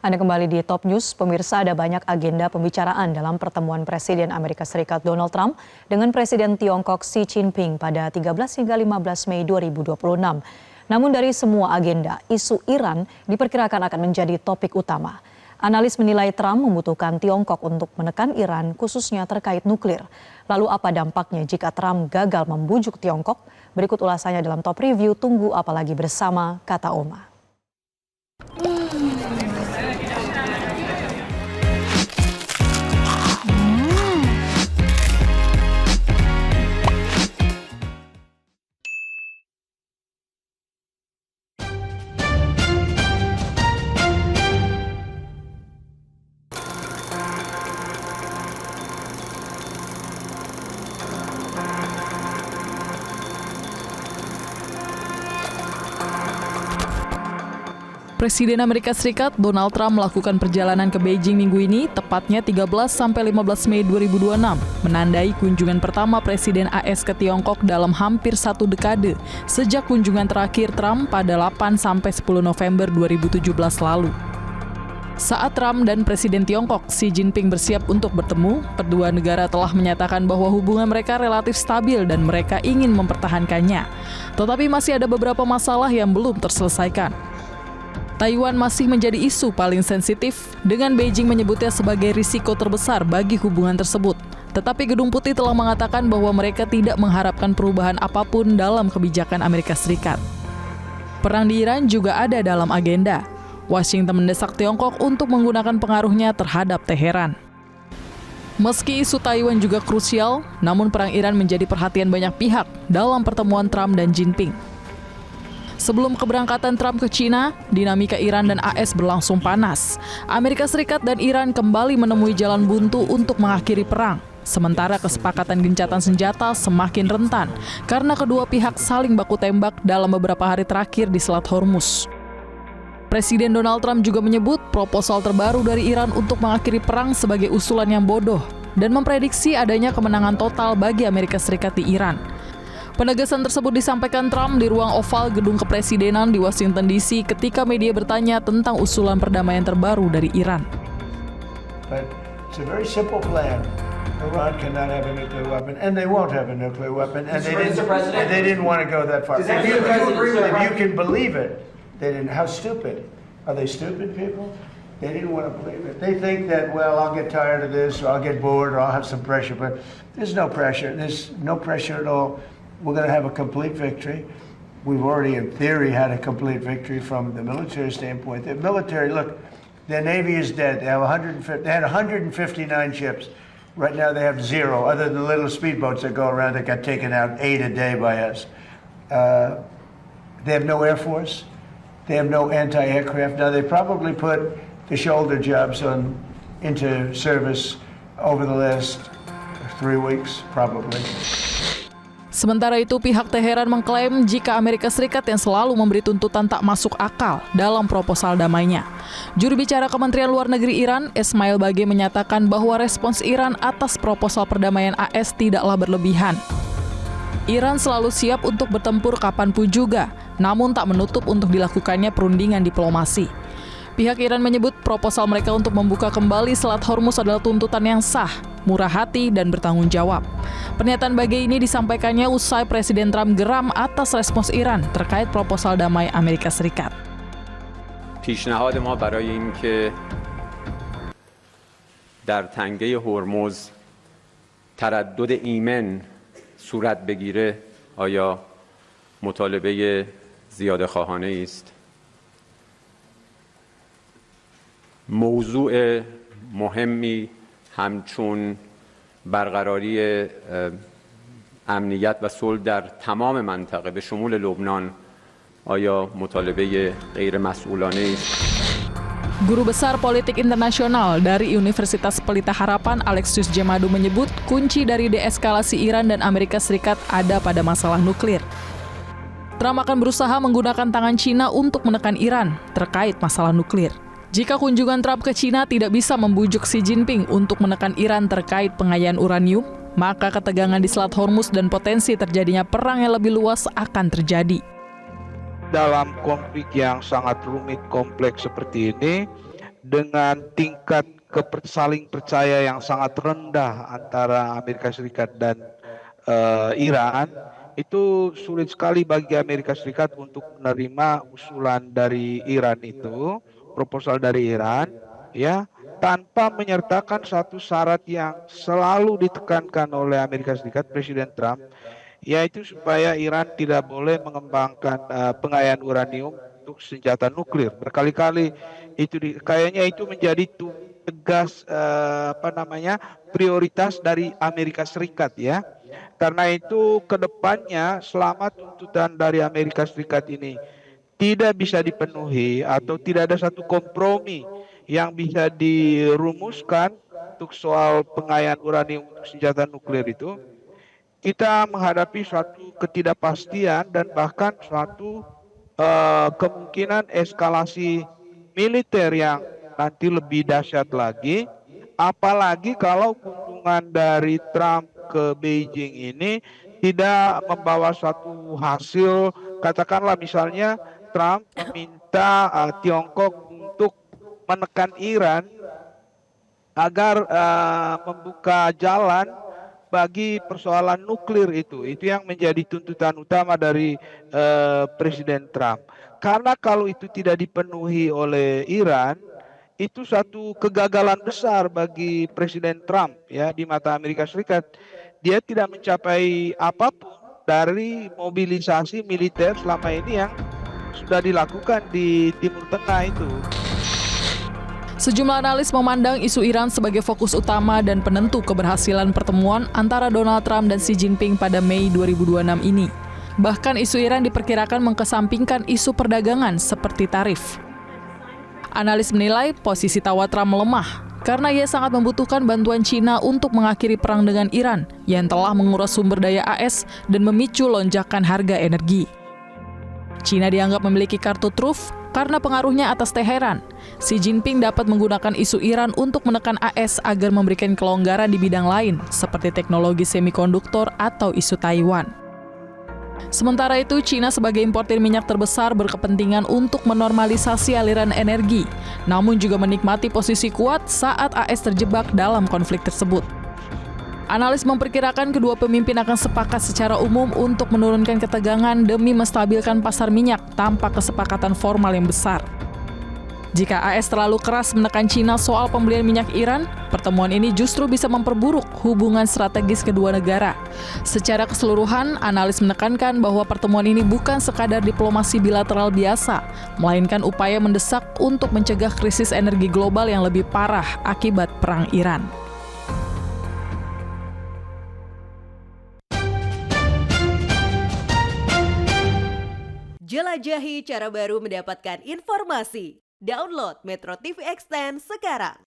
Anda kembali di Top News. Pemirsa, ada banyak agenda pembicaraan dalam pertemuan Presiden Amerika Serikat Donald Trump dengan Presiden Tiongkok Xi Jinping pada 13 hingga 15 Mei 2026. Namun dari semua agenda, isu Iran diperkirakan akan menjadi topik utama. Analis menilai Trump membutuhkan Tiongkok untuk menekan Iran, khususnya terkait nuklir. Lalu apa dampaknya jika Trump gagal membujuk Tiongkok? Berikut ulasannya dalam Top Review. Tunggu apalagi bersama Kata Oma. Presiden Amerika Serikat Donald Trump melakukan perjalanan ke Beijing minggu ini, tepatnya 13-15 Mei 2026, menandai kunjungan pertama Presiden AS ke Tiongkok dalam hampir 1 dekade, sejak kunjungan terakhir Trump pada 8-10 November 2017 lalu. Saat Trump dan Presiden Tiongkok Xi Jinping bersiap untuk bertemu, kedua negara telah menyatakan bahwa hubungan mereka relatif stabil dan mereka ingin mempertahankannya. Tetapi masih ada beberapa masalah yang belum terselesaikan. Taiwan masih menjadi isu paling sensitif, dengan Beijing menyebutnya sebagai risiko terbesar bagi hubungan tersebut. Tetapi Gedung Putih telah mengatakan bahwa mereka tidak mengharapkan perubahan apapun dalam kebijakan Amerika Serikat. Perang di Iran juga ada dalam agenda. Washington mendesak Tiongkok untuk menggunakan pengaruhnya terhadap Teheran. Meski isu Taiwan juga krusial, namun perang Iran menjadi perhatian banyak pihak dalam pertemuan Trump dan Jinping. Sebelum keberangkatan Trump ke China, dinamika Iran dan AS berlangsung panas. Amerika Serikat dan Iran kembali menemui jalan buntu untuk mengakhiri perang. Sementara kesepakatan gencatan senjata semakin rentan karena kedua pihak saling baku tembak dalam beberapa hari terakhir di Selat Hormuz. Presiden Donald Trump juga menyebut proposal terbaru dari Iran untuk mengakhiri perang sebagai usulan yang bodoh dan memprediksi adanya kemenangan total bagi Amerika Serikat di Iran. Penegasan tersebut disampaikan Trump di ruang oval Gedung Kepresidenan di Washington DC ketika media bertanya tentang usulan perdamaian terbaru dari Iran. But it's a very simple plan. Iran cannot have a nuclear weapon, and they won't have a nuclear weapon, and they didn't want to go that far. If you can believe it, they didn't. How stupid? Are they stupid people? They didn't want to believe it. They think that, well, I'll get tired of this, or I'll get bored, or I'll have some pressure. But there's no pressure. There's no pressure at all. We're going to have a complete victory. We've already, in theory, had a complete victory from the military standpoint. The military, look, their Navy is dead. They have 159 ships. Right now they have 0, other than the little speedboats that go around that got taken out 8 a day by us. They have no Air Force. They have no anti-aircraft. Now, they probably put the shoulder jobs into service over the last 3 weeks, probably. Sementara itu, pihak Teheran mengklaim jika Amerika Serikat yang selalu memberi tuntutan tak masuk akal dalam proposal damainya. Juru bicara Kementerian Luar Negeri Iran, Esmail Bagei, menyatakan bahwa respons Iran atas proposal perdamaian AS tidaklah berlebihan. Iran selalu siap untuk bertempur kapanpun juga, namun tak menutup untuk dilakukannya perundingan diplomasi. Pihak Iran menyebut proposal mereka untuk membuka kembali Selat Hormuz adalah tuntutan yang sah, murah hati, dan bertanggung jawab. Pernyataan Bagei ini disampaikannya usai Presiden Trump geram atas respons Iran terkait proposal damai Amerika Serikat. پیشنهاد ما برای اینکه در تنگه هرمز تردد ایمن صورت بگیره آیا مطالبه زیاده خواهانه است؟ موضوع مهمی همچون برقراری امنیت و صلح در تمام منطقه به شمول لبنان آیا مطالبه غیر مسئولانه است؟ Guru Besar Politik Internasional dari Universitas Pelita Harapan, Alexius Jemadu, menyebut kunci dari deeskalasi Iran dan Amerika Serikat ada pada masalah nuklir. Trump akan berusaha menggunakan tangan Cina untuk menekan Iran terkait masalah nuklir. Jika kunjungan Trump ke China tidak bisa membujuk Xi Jinping untuk menekan Iran terkait pengayaan uranium, maka ketegangan di Selat Hormuz dan potensi terjadinya perang yang lebih luas akan terjadi. Dalam konflik yang sangat rumit kompleks seperti ini, dengan tingkat saling percaya yang sangat rendah antara Amerika Serikat dan Iran, itu sulit sekali bagi Amerika Serikat untuk menerima usulan dari Iran itu, proposal dari Iran, ya, tanpa menyertakan satu syarat yang selalu ditekankan oleh Amerika Serikat, Presiden Trump, yaitu supaya Iran tidak boleh mengembangkan pengayaan uranium untuk senjata nuklir. Berkali-kali kayaknya itu menjadi tegas prioritas dari Amerika Serikat, ya. Karena itu kedepannya selama tuntutan dari Amerika Serikat ini tidak bisa dipenuhi atau tidak ada satu kompromi yang bisa dirumuskan untuk soal pengayaan uranium untuk senjata nuklir itu, kita menghadapi suatu ketidakpastian dan bahkan suatu kemungkinan eskalasi militer yang nanti lebih dahsyat lagi, apalagi kalau kunjungan dari Trump ke Beijing ini tidak membawa suatu hasil. Katakanlah misalnya Trump meminta Tiongkok untuk menekan Iran agar membuka jalan bagi persoalan nuklir itu yang menjadi tuntutan utama dari Presiden Trump. Karena kalau itu tidak dipenuhi oleh Iran, itu satu kegagalan besar bagi Presiden Trump, ya, di mata Amerika Serikat. Dia tidak mencapai apapun dari mobilisasi militer selama ini yang sudah dilakukan di Timur Tengah itu. Sejumlah analis memandang isu Iran sebagai fokus utama dan penentu keberhasilan pertemuan antara Donald Trump dan Xi Jinping pada Mei 2026 ini. Bahkan isu Iran diperkirakan mengkesampingkan isu perdagangan seperti tarif. Analis menilai posisi tawa Trump melemah karena ia sangat membutuhkan bantuan China untuk mengakhiri perang dengan Iran yang telah menguras sumber daya AS dan memicu lonjakan harga energi. China dianggap memiliki kartu truf karena pengaruhnya atas Teheran. Xi Jinping dapat menggunakan isu Iran untuk menekan AS agar memberikan kelonggaran di bidang lain seperti teknologi semikonduktor atau isu Taiwan. Sementara itu, China sebagai importir minyak terbesar berkepentingan untuk menormalisasi aliran energi, namun juga menikmati posisi kuat saat AS terjebak dalam konflik tersebut. Analis memperkirakan kedua pemimpin akan sepakat secara umum untuk menurunkan ketegangan demi menstabilkan pasar minyak tanpa kesepakatan formal yang besar. Jika AS terlalu keras menekan China soal pembelian minyak Iran, pertemuan ini justru bisa memperburuk hubungan strategis kedua negara. Secara keseluruhan, analis menekankan bahwa pertemuan ini bukan sekadar diplomasi bilateral biasa, melainkan upaya mendesak untuk mencegah krisis energi global yang lebih parah akibat perang Iran. Jelajahi cara baru mendapatkan informasi. Download Metro TV Extend sekarang.